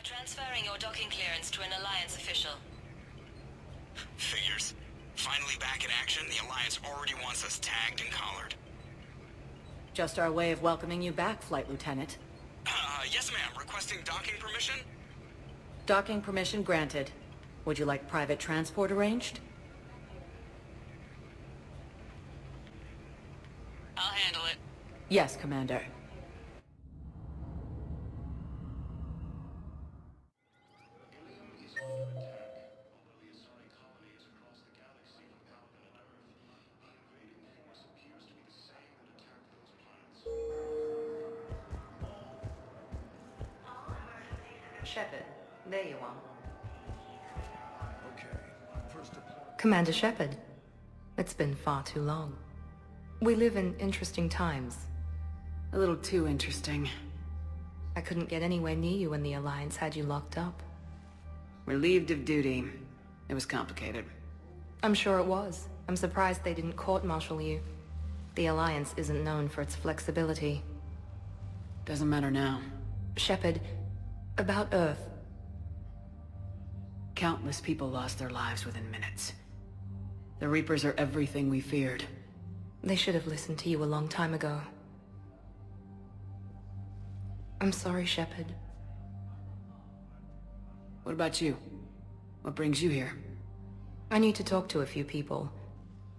Transferring your docking clearance to an Alliance official. Figures. Finally back in action, the Alliance already wants us tagged and collared. Just our way of welcoming you back, Flight Lieutenant. Yes ma'am. Requesting docking permission? Docking permission granted. Would you like private transport arranged? I'll handle it. Yes, Commander. Shepard, there you are. Okay, Commander Shepard, it's been far too long. We live in interesting times. A little too interesting. I couldn't get anywhere near you when the Alliance had you locked up. Relieved of duty. It was complicated. I'm sure it was. I'm surprised they didn't court-martial you. The Alliance isn't known for its flexibility. Doesn't matter now. Shepard, about Earth. Countless people lost their lives within minutes. The Reapers are everything we feared. They should have listened to you a long time ago. I'm sorry, Shepard. What about you? What brings you here? I need to talk to a few people.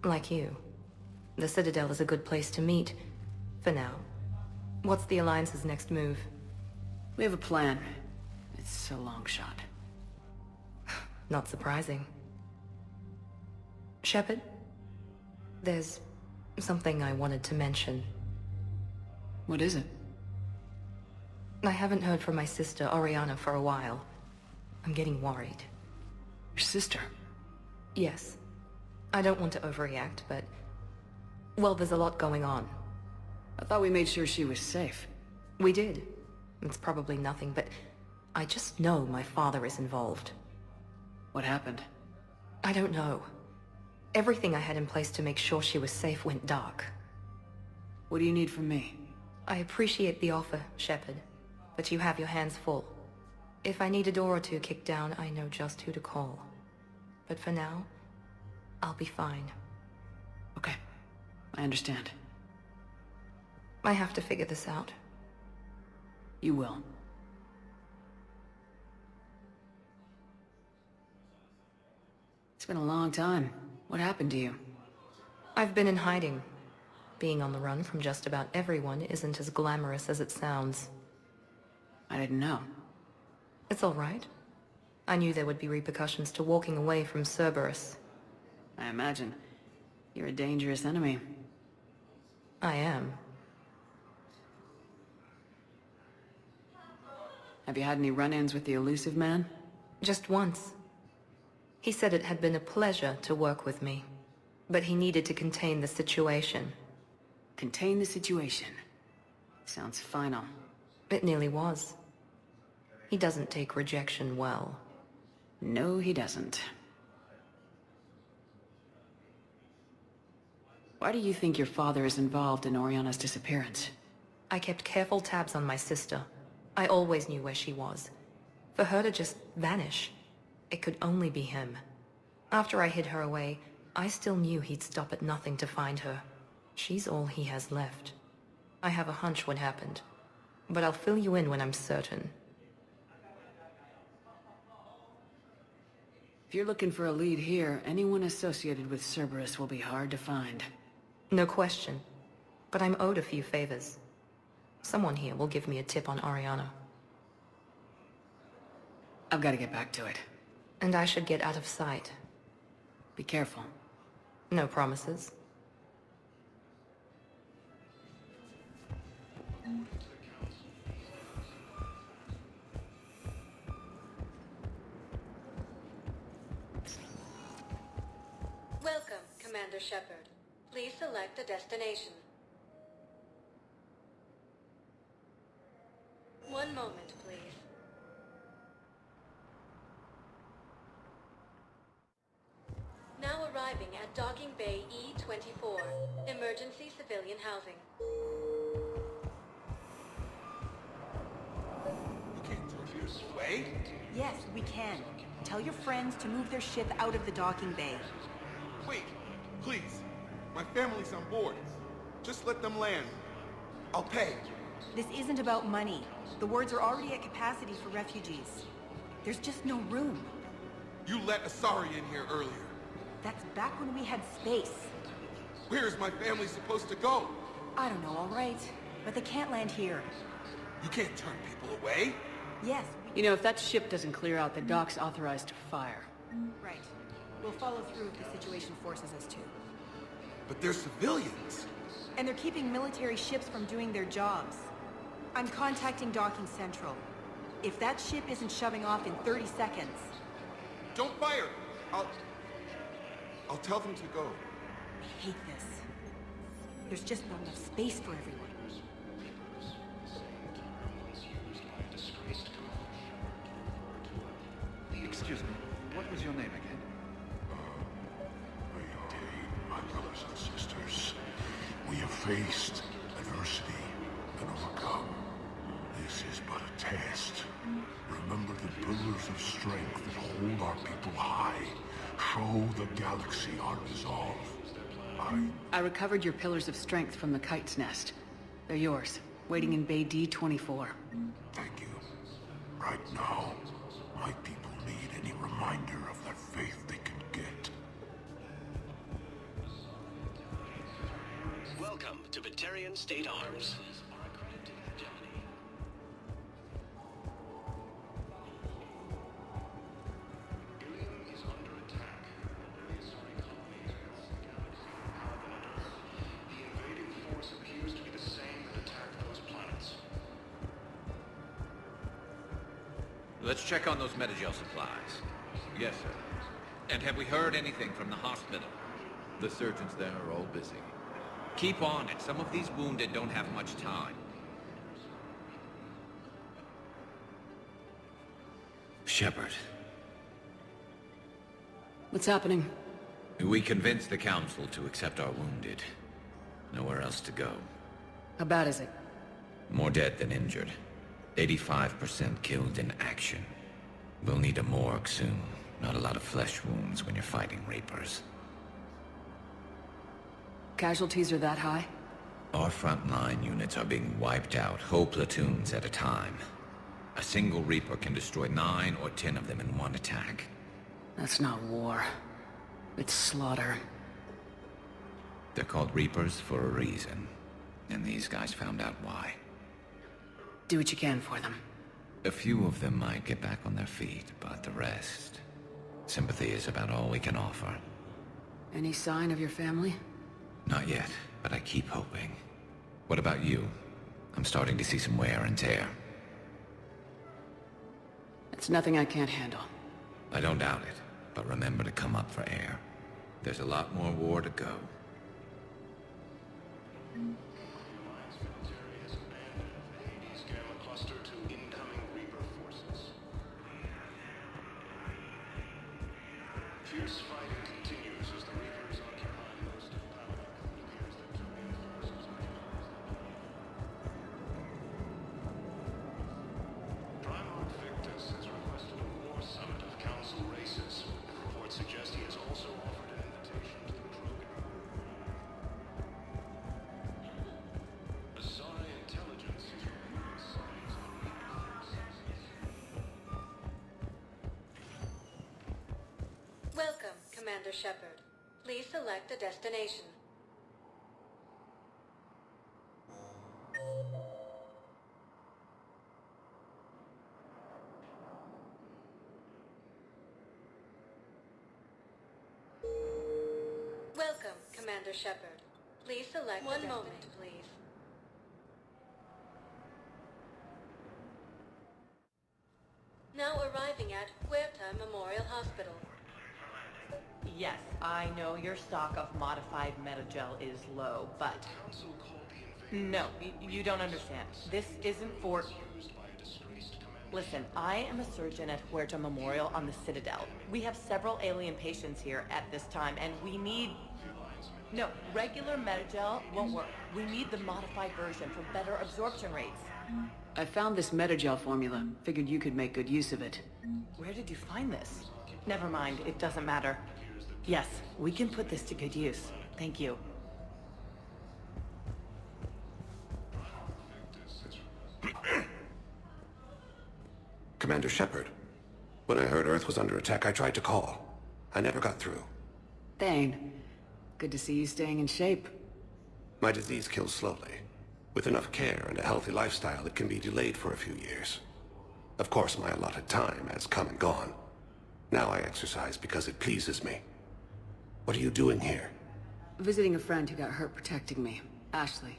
Like you. The Citadel is a good place to meet. For now. What's the Alliance's next move? We have a plan. It's a long shot. Not surprising. Shepard? There's something I wanted to mention. What is it? I haven't heard from my sister, Oriana, for a while. I'm getting worried. Your sister? Yes. I don't want to overreact, but... well, there's a lot going on. I thought we made sure she was safe. We did. It's probably nothing, but... I just know my father is involved. What happened? I don't know. Everything I had in place to make sure she was safe went dark. What do you need from me? I appreciate the offer, Shepard, but you have your hands full. If I need a door or two kicked down, I know just who to call. But for now, I'll be fine. Okay. I understand. I have to figure this out. You will. It's been a long time. What happened to you? I've been in hiding. Being on the run from just about everyone isn't as glamorous as it sounds. I didn't know. It's all right. I knew there would be repercussions to walking away from Cerberus. I imagine. You're a dangerous enemy. I am. Have you had any run-ins with the elusive man? Just once. He said it had been a pleasure to work with me, but he needed to contain the situation. Contain the situation. Sounds final. It nearly was. He doesn't take rejection well. No, he doesn't. Why do you think your father is involved in Oriana's disappearance? I kept careful tabs on my sister. I always knew where she was. For her to just vanish, it could only be him. After I hid her away, I still knew he'd stop at nothing to find her. She's all he has left. I have a hunch what happened, but I'll fill you in when I'm certain. If you're looking for a lead here, anyone associated with Cerberus will be hard to find. No question, but I'm owed a few favors. Someone here will give me a tip on Oriana. I've got to get back to it. And I should get out of sight. Be careful. No promises. Welcome, Commander Shepard. Please select a destination. One moment, please. Now arriving at Docking Bay E-24, Emergency Civilian Housing. you came through here sweating. away? Yes, we can. Tell your friends to move their ship out of the docking bay. Wait, please. My family's on board. Just let them land. I'll pay. This isn't about money. The wards are already at capacity for refugees. There's just no room. You let Asari in here earlier. That's back when we had space. Where is my family supposed to go? I don't know, all right. But they can't land here. You can't turn people away. Yes, You know, if that ship doesn't clear out, the dock's authorized to fire. right. We'll follow through if the situation forces us to. But they're civilians. And they're keeping military ships from doing their jobs. I'm contacting Docking Central. If that ship isn't shoving off in 30 seconds... Don't fire! I'll tell them to go. I hate this. There's just not enough space for everyone. Excuse me, what was your name again? My brothers and sisters, we have faced adversity and overcome. This is but a test. Remember the pillars of strength that hold our people high. Show the galaxy our resolve. I recovered your pillars of strength from the kite's nest. They're yours, waiting in Bay D-24. Thank you. Right now, my people need any reminder of that faith they can get. Welcome to Batarian State Arms. Let's check on those Metagel supplies. Yes, sir. And have we heard anything from the hospital? The surgeons there are all busy. Keep on it. Some of these wounded don't have much time. Shepard. What's happening? We convinced the Council to accept our wounded. Nowhere else to go. How bad is it? More dead than injured. 85% killed in action. We'll need a morgue soon. Not a lot of flesh wounds when you're fighting Reapers. Casualties are that high? Our frontline units are being wiped out, whole platoons at a time. A single Reaper can destroy 9 or 10 of them in one attack. That's not war. It's slaughter. They're called Reapers for a reason. And these guys found out why. Do what you can for them. A few of them might get back on their feet, but the rest... Sympathy is about all we can offer. Any sign of your family? Not yet, but I keep hoping. What about you? I'm starting to see some wear and tear. It's nothing I can't handle. I don't doubt it, but remember to come up for air. There's a lot more war to go. Fierce fighting continues as the Reapers occupy most of Paladin. It appears that two reinforcements are Primarch Victus has requested a war summit of Council races. Reports suggest he has also offered an invitation to the Krogan. Asari intelligence is reporting signs of Reaper forces. Welcome, Commander Shepard. Please select a destination. Welcome, Commander Shepard. Please select one moment, please. Now arriving at Huerta Memorial Hospital. Yes, I know your stock of modified Metagel is low, but... No, you don't understand. This isn't for... Listen, I am a surgeon at Huerta Memorial on the Citadel. We have several alien patients here at this time, and we need... No, regular Metagel won't work. We need the modified version for better absorption rates. I found this metagel formula. Figured you could make good use of it. Where did you find this? Never mind, it doesn't matter. Yes, we can put this to good use. Thank you. Commander Shepard. When I heard Earth was under attack, I tried to call. I never got through. Thane, good to see you staying in shape. My disease kills slowly. With enough care and a healthy lifestyle, it can be delayed for a few years. Of course, my allotted time has come and gone. Now I exercise because it pleases me. What are you doing here? Visiting a friend who got hurt protecting me. Ashley.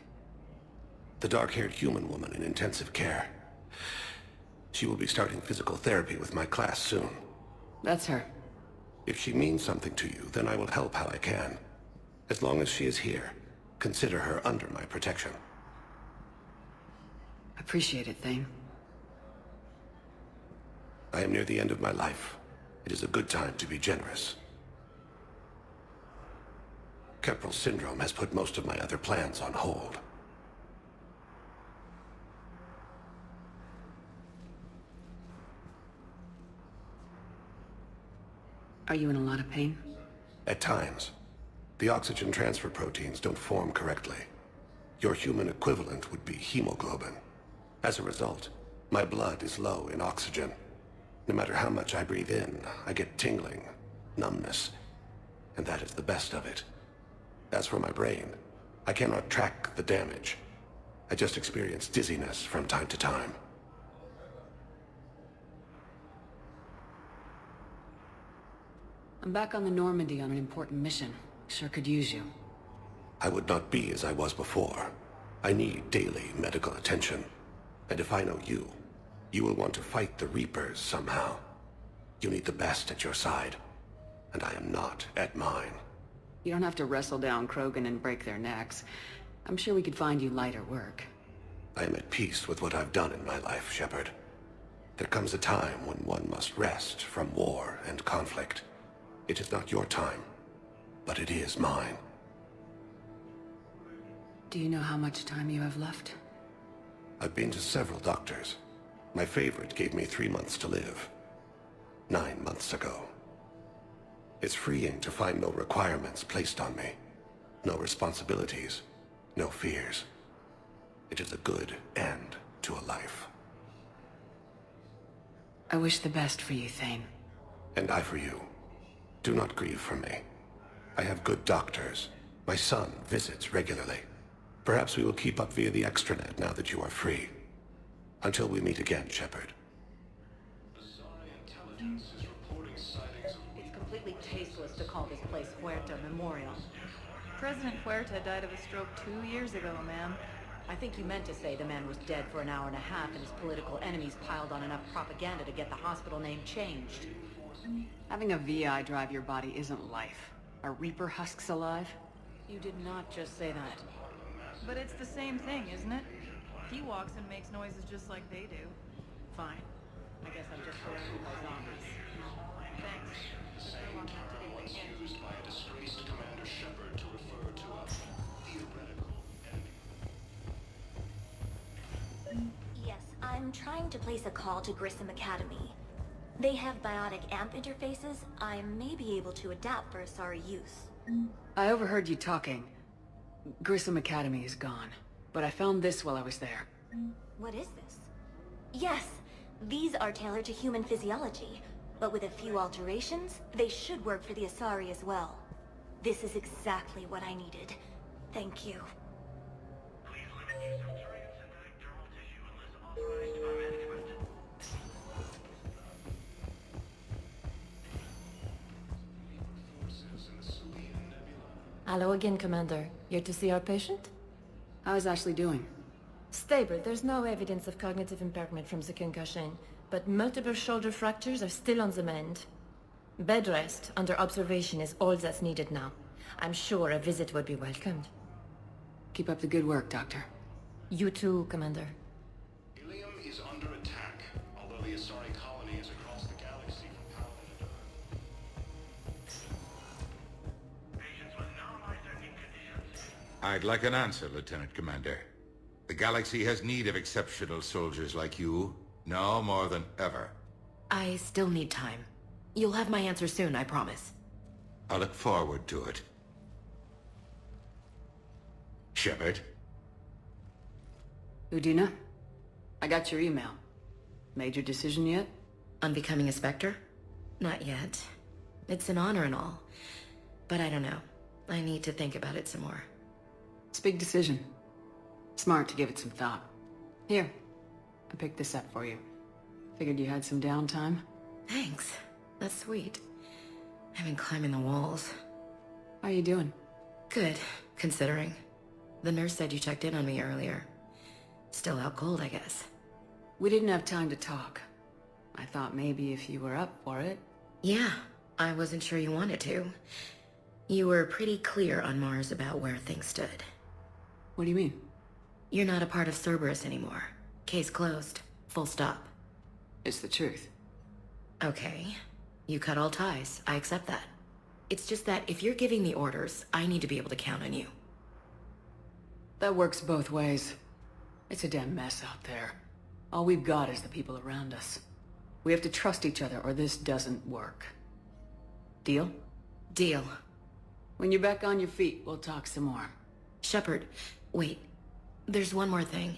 The dark-haired human woman in intensive care. She will be starting physical therapy with my class soon. That's her. If she means something to you, then I will help how I can. As long as she is here, consider her under my protection. Appreciate it, Thane. I am near the end of my life. It is a good time to be generous. Keppel syndrome has put most of my other plans on hold. Are you in a lot of pain? At times. The oxygen transfer proteins don't form correctly. Your human equivalent would be hemoglobin. As a result, my blood is low in oxygen. No matter how much I breathe in, I get tingling, numbness, and that is the best of it. As for my brain, I cannot track the damage. I just experience dizziness from time to time. I'm back on the Normandy on an important mission. Sure could use you. I would not be as I was before. I need daily medical attention. And if I know you, you will want to fight the Reapers somehow. You need the best at your side, and I am not at mine. You don't have to wrestle down Krogan and break their necks. I'm sure we could find you lighter work. I am at peace with what I've done in my life, Shepard. There comes a time when one must rest from war and conflict. It is not your time, but it is mine. Do you know how much time you have left? I've been to several doctors. My favorite gave me 3 months to live. 9 months ago. It's freeing to find no requirements placed on me. No responsibilities. No fears. It is a good end to a life. I wish the best for you, Thane. And I for you. Do not grieve for me. I have good doctors. My son visits regularly. Perhaps we will keep up via the extranet now that you are free. Until we meet again, Shepard. It's completely tasteless to call this place Huerta Memorial. President Huerta died of a stroke 2 years ago, ma'am. I think you meant to say the man was dead for an hour and a half and his political enemies piled on enough propaganda to get the hospital name changed. Having a VI drive your body isn't life. Are Reaper husks alive? You did not just say that. But it's the same thing, isn't it? He walks and makes noises just like they do. Fine. I guess I'm just surrounded by zombies. Thanks. Once used by a disgraced Commander Shepard to refer to a theoretical enemy. Yes, I'm trying to place a call to Grissom Academy. They have biotic AMP interfaces. I may be able to adapt for Asari use. I overheard you talking. Grissom Academy is gone, but I found this while I was there. What is this? Yes, these are tailored to human physiology, but with a few alterations, they should work for the Asari as well. This is exactly what I needed. Thank you. Please limit use of terrain-synthetic dermal tissue unless authorized by management. Forces in the Sulian Nebula. Hello again, Commander. Here to see our patient? How is Ashley doing? Stable. There's no evidence of cognitive impairment from the concussion, but multiple shoulder fractures are still on the mend. Bed rest under observation is all that's needed now. I'm sure a visit would be welcomed. Keep up the good work, Doctor. You too, Commander. Ilium is under attack, although the Asari colony is across the galaxy from Paladin. Patients must now lie their conditions. I'd like an answer, Lieutenant Commander. The galaxy has need of exceptional soldiers like you, now more than ever. I still need time. You'll have my answer soon, I promise. I look forward to it. Shepard? Udina, I got your email. Made your decision yet? On becoming a Spectre? Not yet. It's an honor and all. But I don't know. I need to think about it some more. It's a big decision. Smart to give it some thought. Here, I picked this up for you. Figured you had some downtime. Thanks. That's sweet. I've been climbing the walls. How are you doing? Good, considering. The nurse said you checked in on me earlier. Still out cold, I guess. We didn't have time to talk. I thought maybe if you were up for it. Yeah, I wasn't sure you wanted to. You were pretty clear on Mars about where things stood. What do you mean? You're not a part of Cerberus anymore. Case closed. Full stop. It's the truth. Okay. You cut all ties. I accept that. It's just that if you're giving me orders, I need to be able to count on you. That works both ways. It's a damn mess out there. All we've got is the people around us. We have to trust each other or this doesn't work. Deal? Deal. When you're back on your feet, we'll talk some more. Shepard, wait. There's one more thing.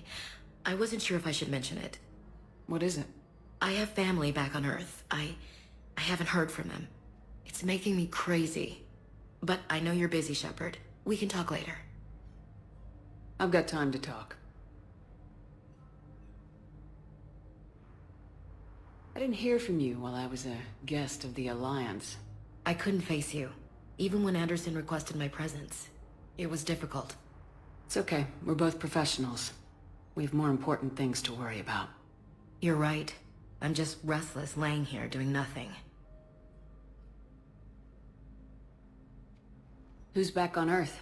I wasn't sure if I should mention it. What is it? I have family back on Earth. I haven't heard from them. It's making me crazy. But I know you're busy, Shepard. We can talk later. I've got time to talk. I didn't hear from you while I was a guest of the Alliance. I couldn't face you, even when Anderson requested my presence. It was difficult. It's okay. We're both professionals. We have more important things to worry about. You're right. I'm just restless, laying here doing nothing. Who's back on Earth?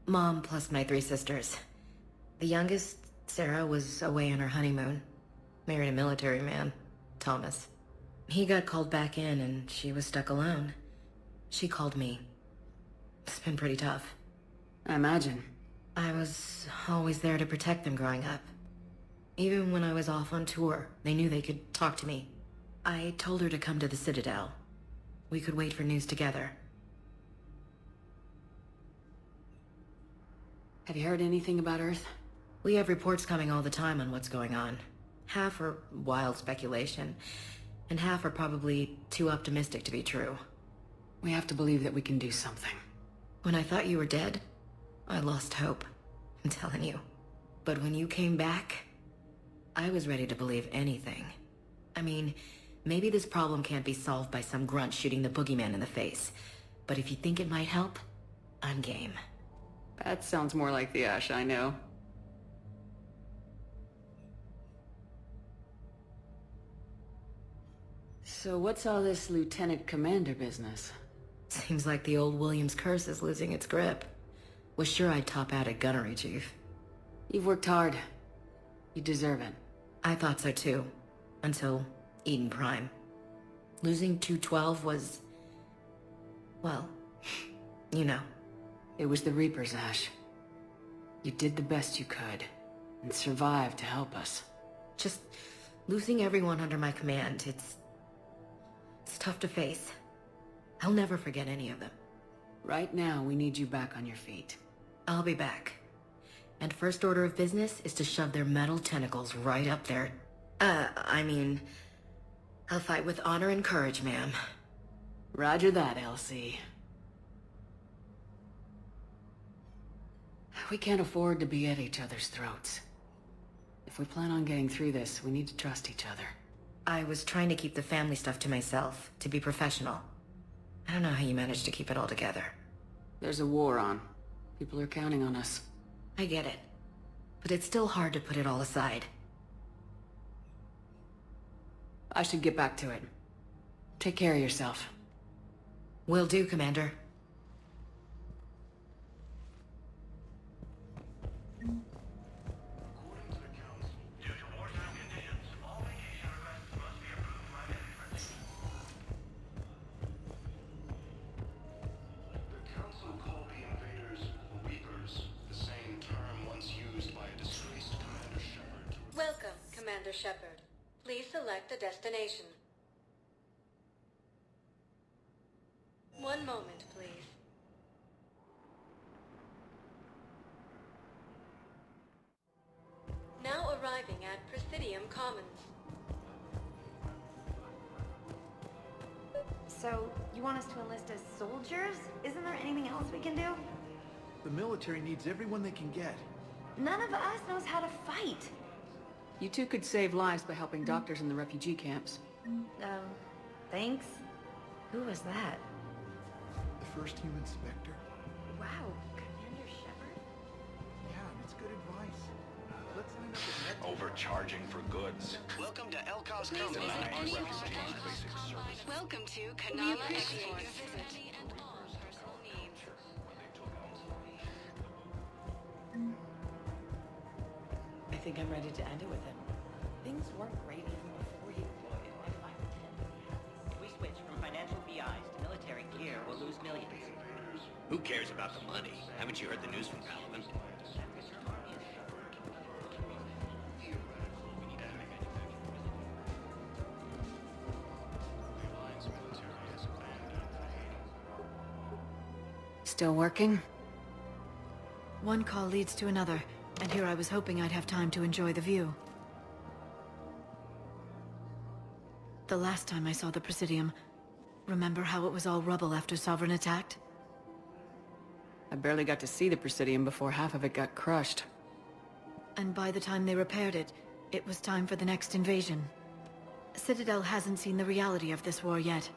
Mom plus my 3 sisters. The youngest, Sarah, was away on her honeymoon. Married a military man, Thomas. He got called back in and she was stuck alone. She called me. It's been pretty tough. I imagine. I was always there to protect them growing up. Even when I was off on tour, they knew they could talk to me. I told her to come to the Citadel. We could wait for news together. Have you heard anything about Earth? We have reports coming all the time on what's going on. Half are wild speculation, and half are probably too optimistic to be true. We have to believe that we can do something. When I thought you were dead, I lost hope. I'm telling you. But when you came back, I was ready to believe anything. I mean, maybe this problem can't be solved by some grunt shooting the boogeyman in the face. But if you think it might help, I'm game. That sounds more like the Ash I know. So what's all this Lieutenant Commander business? Seems like the old Williams curse is losing its grip. Was sure I'd top out at gunnery, Chief. You've worked hard. You deserve it. I thought so too. Until Eden Prime. Losing 212 was... well, you know. It was the Reapers, Ash. You did the best you could, and survived to help us. Just losing everyone under my command, it's tough to face. I'll never forget any of them. Right now, we need you back on your feet. I'll be back. And first order of business is to shove their metal tentacles right up there. I'll fight with honor and courage, ma'am. Roger that, LC. We can't afford to be at each other's throats. If we plan on getting through this, we need to trust each other. I was trying to keep the family stuff to myself, to be professional. I don't know how you managed to keep it all together. There's a war on. People are counting on us. I get it. But it's still hard to put it all aside. I should get back to it. Take care of yourself. Will do, Commander. The Council called the invaders Reapers, the same term once used by a disgraced Commander Shepard. Please select a destination. One moment, please. Now arriving at Presidium Commons. So, you want us to enlist as soldiers? Isn't there anything else we can do? The military needs everyone they can get. None of us knows how to fight. You two could save lives by helping doctors in the refugee camps. Thanks. Who was that? The first human Spectre. Wow, Commander Shepard? Yeah, it's good advice. Let's line up with Overcharging for goods. Welcome to Elcos Company. Welcome to Kanala Exports. I think I'm ready to end it with him. Things weren't great even before he deployed. If we switch from financial BIs to military gear, we'll lose millions. Who cares about the money? Haven't you heard the news from Paladin? Still working? One call leads to another, and here I was hoping I'd have time to enjoy the view. The last time I saw the Presidium, remember how it was all rubble after Sovereign attacked? I barely got to see the Presidium before half of it got crushed. And by the time they repaired it, it was time for the next invasion. Citadel hasn't seen the reality of this war yet.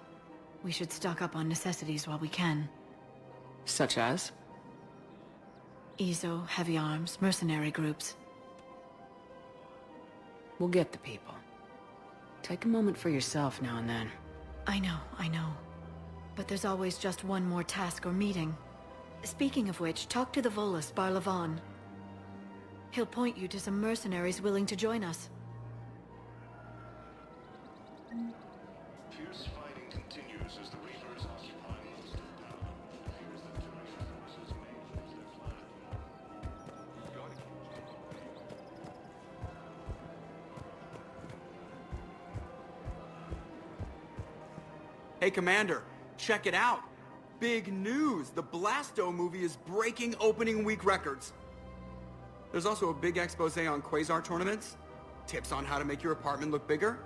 We should stock up on necessities while we can. Such as? ESO, heavy arms, mercenary groups. We'll get the people. Take a moment for yourself now and then. I know. But there's always just one more task or meeting. Speaking of which, talk to the Volus, Barlavan. He'll point you to some mercenaries willing to join us. Fierce fighting continues as the Reapers occupy most of Paladin. It appears that Terran forces may lose their flag. Hey, Commander, check it out. Big news! The Blasto movie is breaking opening week records. There's also a big expose on Quasar tournaments, tips on how to make your apartment look bigger,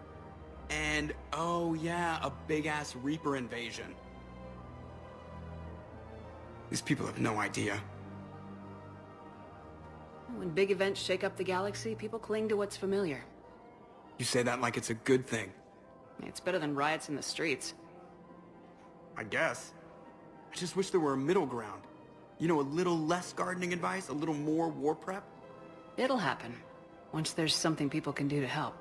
and, oh yeah, a big-ass Reaper invasion. These people have no idea. When big events shake up the galaxy, people cling to what's familiar. You say that like it's a good thing. It's better than riots in the streets. I guess. I just wish there were a middle ground. You know, a little less gardening advice, a little more war prep. It'll happen, once there's something people can do to help.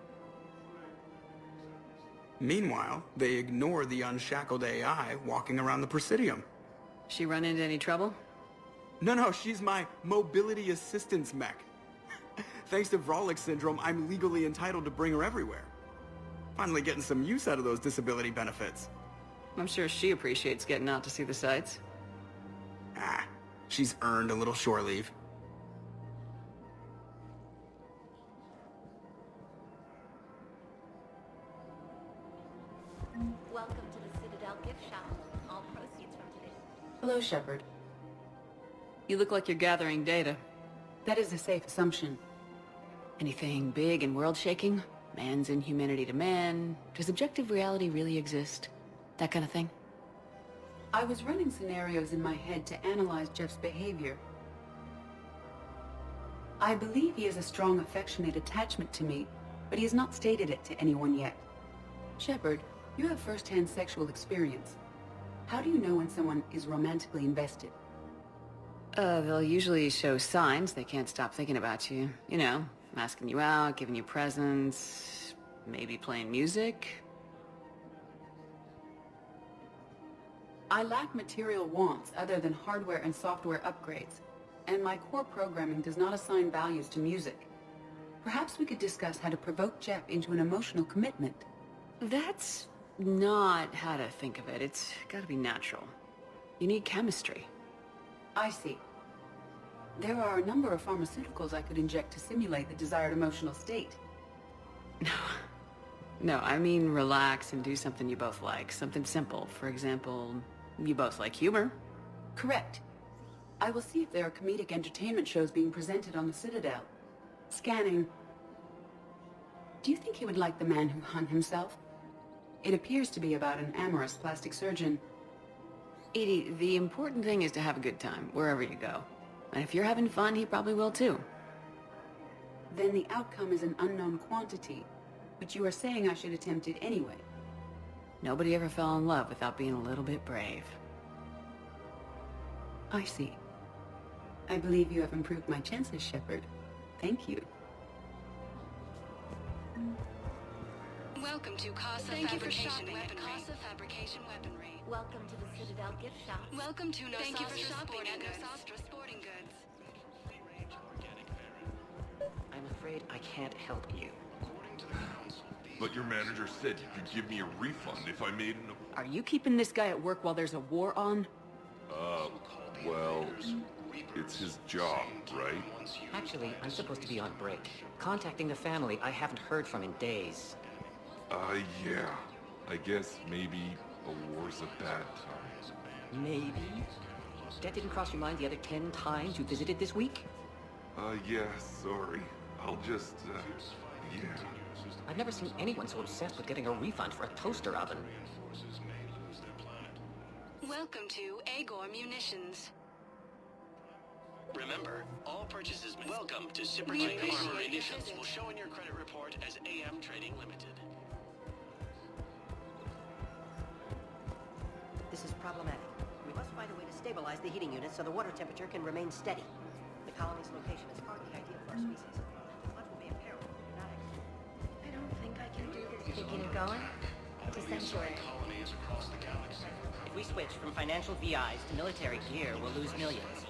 Meanwhile, they ignore the unshackled AI walking around the Presidium. She run into any trouble? No, she's my mobility assistance mech. Thanks to Vrolic syndrome, I'm legally entitled to bring her everywhere. Finally getting some use out of those disability benefits. I'm sure she appreciates getting out to see the sights. She's earned a little shore leave. Welcome to the Citadel gift shop. All proceeds from today. Hello, Shepard. You look like you're gathering data. That is a safe assumption. Anything big and world-shaking? Man's inhumanity to man? Does objective reality really exist? That kind of thing? I was running scenarios in my head to analyze Jeff's behavior. I believe he has a strong affectionate attachment to me, but he has not stated it to anyone yet. Shepard, you have first-hand sexual experience. How do you know when someone is romantically invested? They'll usually show signs they can't stop thinking about you. You know, asking you out, giving you presents, maybe playing music. I lack material wants other than hardware and software upgrades, and my core programming does not assign values to music. Perhaps we could discuss how to provoke Jeff into an emotional commitment. That's not how to think of it. It's gotta be natural. You need chemistry. I see. There are a number of pharmaceuticals I could inject to simulate the desired emotional state. No, I mean relax and do something you both like. Something simple. For example, you both like humor. Correct. I will see if there are comedic entertainment shows being presented on the Citadel. Scanning. Do you think he would like The Man Who Hung Himself? It appears to be about an amorous plastic surgeon. Edie, the important thing is to have a good time, wherever you go. And if you're having fun, he probably will too. Then the outcome is an unknown quantity. But you are saying I should attempt it anyway. Nobody ever fell in love without being a little bit brave. I see. I believe you have improved my chances, Shepard. Thank you. Welcome to Casa Fabrication Weaponry. Welcome to the Citadel gift shop. Welcome to Nosastra Thank you for shopping Sporting at Goods. Nosastra Sporting Goods. I'm afraid I can't help you. But your manager said you could give me a refund if I made an... Are you keeping this guy at work while there's a war on? Well, it's his job, right? Actually, I'm supposed to be on break. Contacting the family I haven't heard from in days. Yeah. I guess maybe a war's a bad time. Maybe? That didn't cross your mind the other 10 times you visited this week? Yeah, sorry. I'll just, yeah. I've never seen anyone so obsessed with getting a refund for a toaster oven. Welcome to Agor Munitions. Remember, all purchases... Welcome to We Cybertech appreciate Armor your Munitions visit. will show in your credit report as AM Trading Limited. This is problematic. We must find a way to stabilize the heating unit so the water temperature can remain steady. The colony's location is hardly ideal for our species. Much will be in peril if we do not execute. I don't think I can do this. Thinking of going? To Sanctuary. Colonies across the galaxy. If we switch from financial VIs to military gear, we'll lose millions.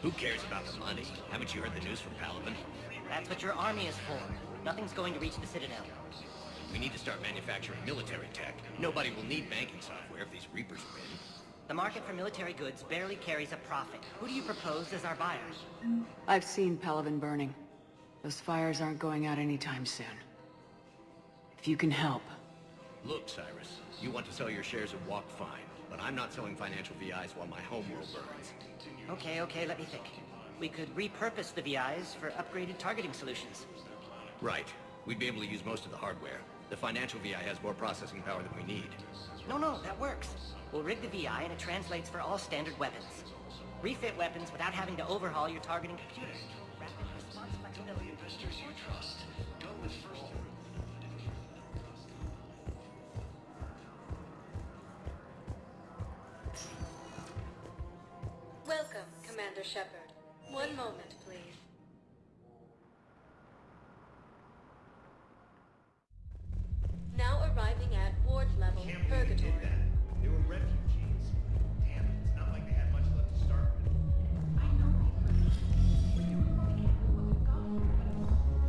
Who cares about the money? Haven't you heard the news from Paladin? That's what your army is for. Nothing's going to reach the Citadel. We need to start manufacturing military tech. Nobody will need banking software if these Reapers win. The market for military goods barely carries a profit. Who do you propose as our buyers? I've seen Palaven burning. Those fires aren't going out anytime soon. If you can help. Look, Cyrus, you want to sell your shares of Walk fine, but I'm not selling financial VIs while my homeworld burns. Okay, let me think. We could repurpose the VIs for upgraded targeting solutions. Right. We'd be able to use most of the hardware. The financial VI has more processing power than we need. No, that works. We'll rig the VI and it translates for all standard weapons. Refit weapons without having to overhaul your targeting computer. Rapid response flexibility. Investors you trust. Go with first. Welcome, Commander Shepard. One moment, please. Now arriving at ward level Purgatory. They were refugees. Damn it, it's not like they had much left to start with.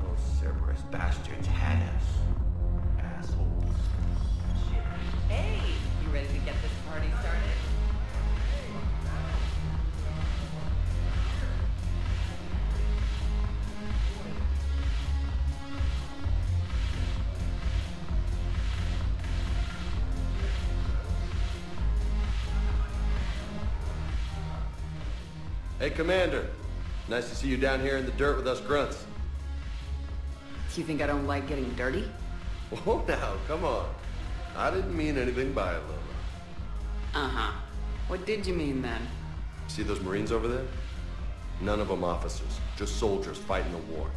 Those Cerberus bastards had us. Assholes. Hey, you ready to get this party started? Hey, Commander. Nice to see you down here in the dirt with us grunts. Do you think I don't like getting dirty? Oh, now, come on. I didn't mean anything by it, Lola. Uh-huh. What did you mean, then? See those Marines over there? None of them officers, just soldiers fighting the war.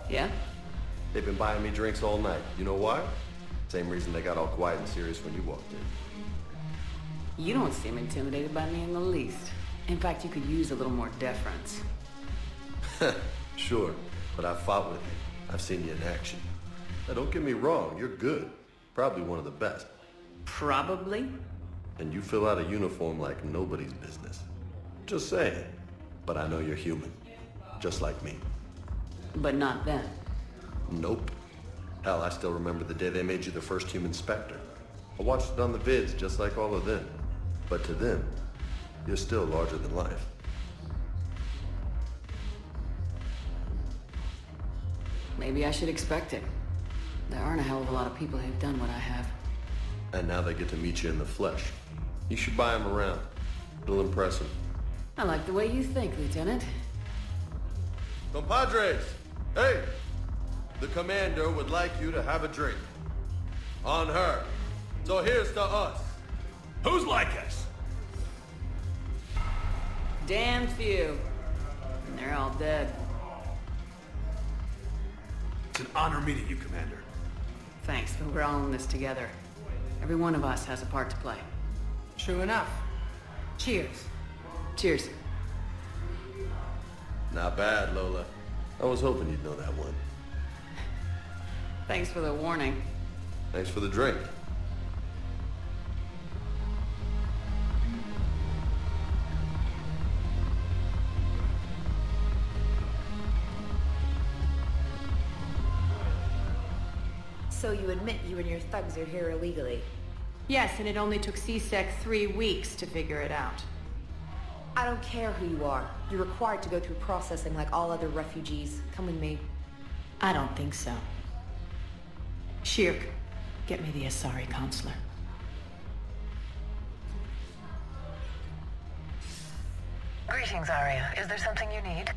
Yeah? They've been buying me drinks all night. You know why? Same reason they got all quiet and serious when you walked in. You don't seem intimidated by me in the least. In fact, you could use a little more deference. Sure, but I've fought with you. I've seen you in action. Now, don't get me wrong, you're good. Probably one of the best. Probably? And you fill out a uniform like nobody's business. Just saying. But I know you're human. Just like me. But not then. Nope. Hell, I still remember the day they made you the first human Spectre. I watched it on the vids just like all of them. But to them, you're still larger than life. Maybe I should expect it. There aren't a hell of a lot of people who've done what I have. And now they get to meet you in the flesh. You should buy them around. It'll impress them. I like the way you think, Lieutenant. Compadres! Hey! The commander would like you to have a drink. On her. So here's to us. Who's like us? Damn few. And they're all dead. It's an honor meeting you, Commander. Thanks, but we're all in this together. Every one of us has a part to play. True enough. Cheers. Cheers. Not bad, Lola. I was hoping you'd know that one. Thanks for the warning. Thanks for the drink. So you admit you and your thugs are here illegally? Yes, and it only took CSEC 3 weeks to figure it out. I don't care who you are. You're required to go through processing like all other refugees. Come with me. I don't think so. Shirk, get me the Asari counselor. Greetings, Arya. Is there something you need?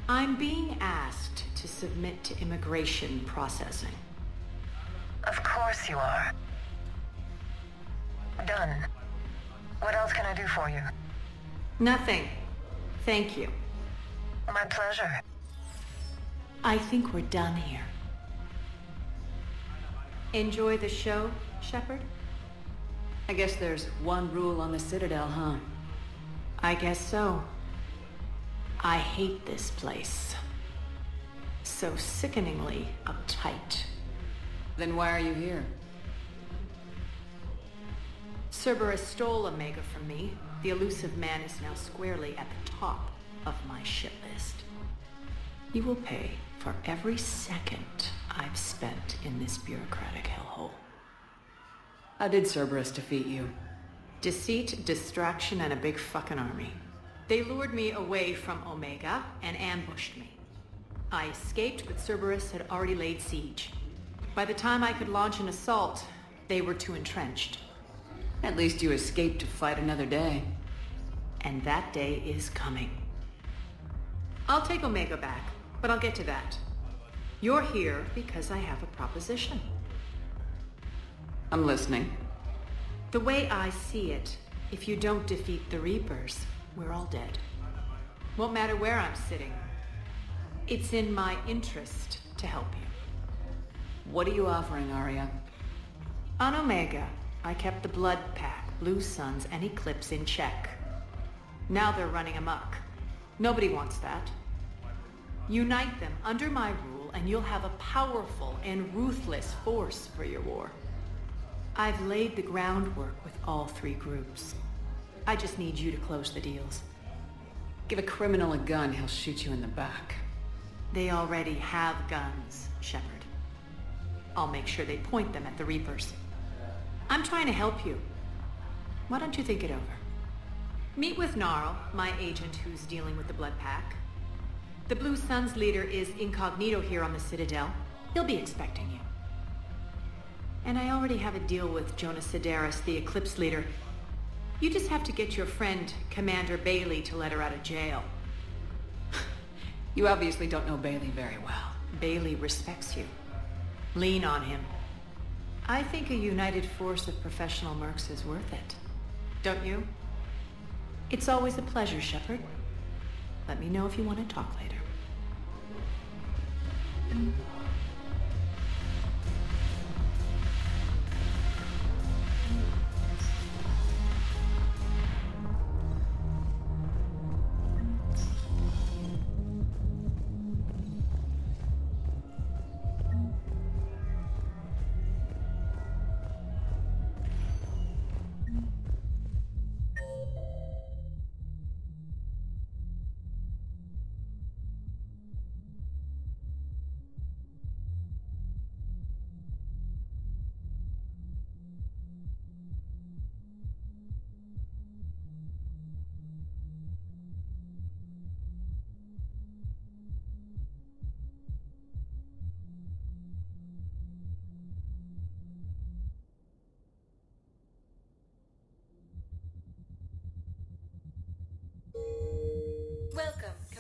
I'm being asked to submit to immigration processing. Of course you are. Done. What else can I do for you? Nothing. Thank you. My pleasure. I think we're done here. Enjoy the show, Shepard? I guess there's one rule on the Citadel, huh? I guess so. I hate this place. So sickeningly uptight. Then why are you here? Cerberus stole Omega from me. The elusive man is now squarely at the top of my shit list. He will pay for every second I've spent in this bureaucratic hellhole. How did Cerberus defeat you? Deceit, distraction, and a big fucking army. They lured me away from Omega and ambushed me. I escaped, but Cerberus had already laid siege. By the time I could launch an assault, they were too entrenched. At least you escaped to fight another day. And that day is coming. I'll take Omega back, but I'll get to that. You're here because I have a proposition. I'm listening. The way I see it, if you don't defeat the Reapers, we're all dead. Won't matter where I'm sitting. It's in my interest to help you. What are you offering, Arya? On Omega, I kept the Blood Pack, Blue Suns, and Eclipse in check. Now they're running amok. Nobody wants that. Unite them under my rule, and you'll have a powerful and ruthless force for your war. I've laid the groundwork with all 3 groups. I just need you to close the deals. Give a criminal a gun, he'll shoot you in the back. They already have guns, Shepard. I'll make sure they point them at the Reapers. I'm trying to help you. Why don't you think it over? Meet with Gnarl, my agent who's dealing with the Blood Pack. The Blue Suns leader is incognito here on the Citadel. He'll be expecting you. And I already have a deal with Jonas Sidaris, the Eclipse leader. You just have to get your friend, Commander Bailey, to let her out of jail. You obviously don't know Bailey very well. Bailey respects you. Lean on him. I think a united force of professional mercs is worth it. Don't you? It's always a pleasure, Shepard. Let me know if you want to talk later.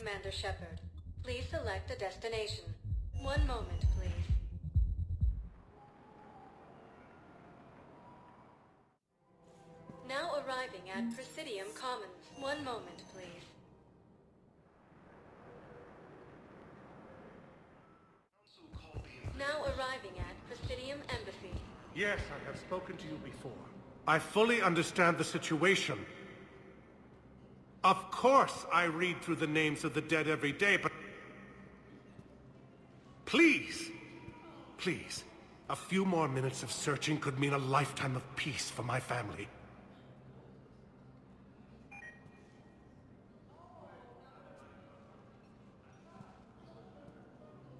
Commander Shepard. Please select a destination. One moment, please. Now arriving at Presidium Commons. One moment, please. Now arriving at Presidium Embassy. Yes, I have spoken to you before. I fully understand the situation. Of course I read through the names of the dead every day, but... Please! Please. A few more minutes of searching could mean a lifetime of peace for my family.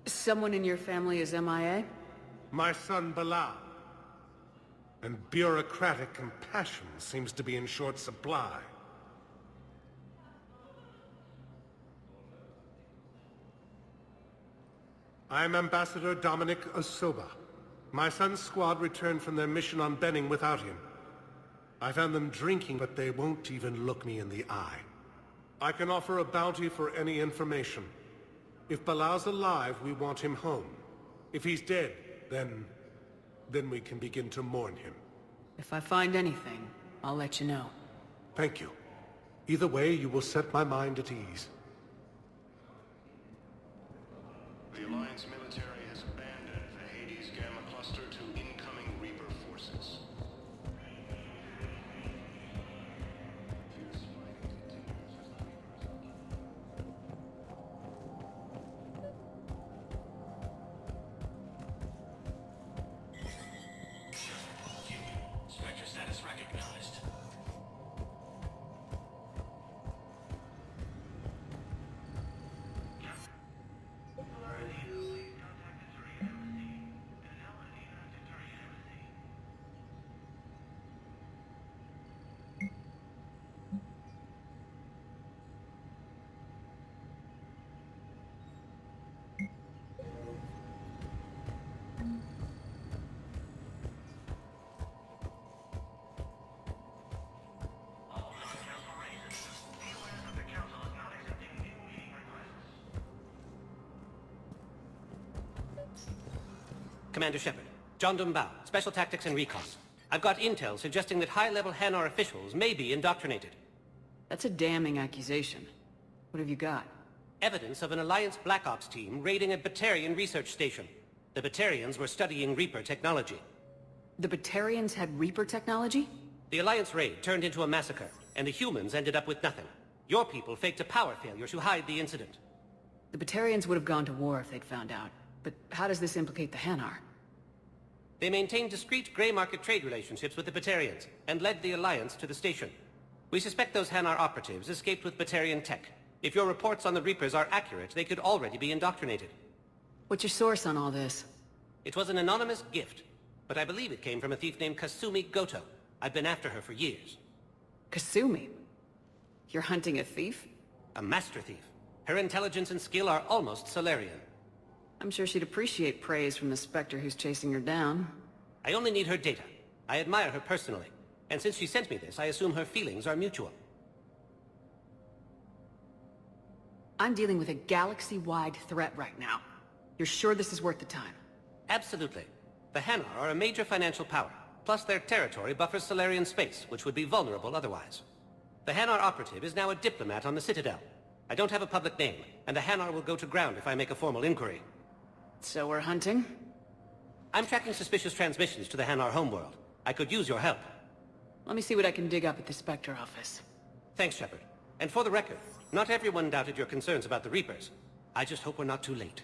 Someone in your family is MIA? My son Bilal. And bureaucratic compassion seems to be in short supply. I'm Ambassador Dominic Osoba. My son's squad returned from their mission on Benning without him. I found them drinking, but they won't even look me in the eye. I can offer a bounty for any information. If Bilal's alive, we want him home. If he's dead, then we can begin to mourn him. If I find anything, I'll let you know. Thank you. Either way, you will set my mind at ease. The Alliance military has abandoned the Hades Gamma Cluster to incoming Reaper forces. Spectre status recognized. Commander Shepard, John Dumbao, Special Tactics and Recon. I've got intel suggesting that high-level Hanar officials may be indoctrinated. That's a damning accusation. What have you got? Evidence of an Alliance Black Ops team raiding a Batarian research station. The Batarians were studying Reaper technology. The Batarians had Reaper technology? The Alliance raid turned into a massacre, and the humans ended up with nothing. Your people faked a power failure to hide the incident. The Batarians would have gone to war if they'd found out. But how does this implicate the Hanar? They maintained discreet gray market trade relationships with the Batarians, and led the Alliance to the station. We suspect those Hanar operatives escaped with Batarian tech. If your reports on the Reapers are accurate, they could already be indoctrinated. What's your source on all this? It was an anonymous gift, but I believe it came from a thief named Kasumi Goto. I've been after her for years. Kasumi? You're hunting a thief? A master thief. Her intelligence and skill are almost Solarian. I'm sure she'd appreciate praise from the Spectre who's chasing her down. I only need her data. I admire her personally. And since she sent me this, I assume her feelings are mutual. I'm dealing with a galaxy-wide threat right now. You're sure this is worth the time? Absolutely. The Hanar are a major financial power. Plus their territory buffers Solarian space, which would be vulnerable otherwise. The Hanar operative is now a diplomat on the Citadel. I don't have a public name, and the Hanar will go to ground if I make a formal inquiry. So we're hunting? I'm tracking suspicious transmissions to the Hanar homeworld. I could use your help. Let me see what I can dig up at the Spectre office. Thanks, Shepard. And for the record, not everyone doubted your concerns about the Reapers. I just hope we're not too late.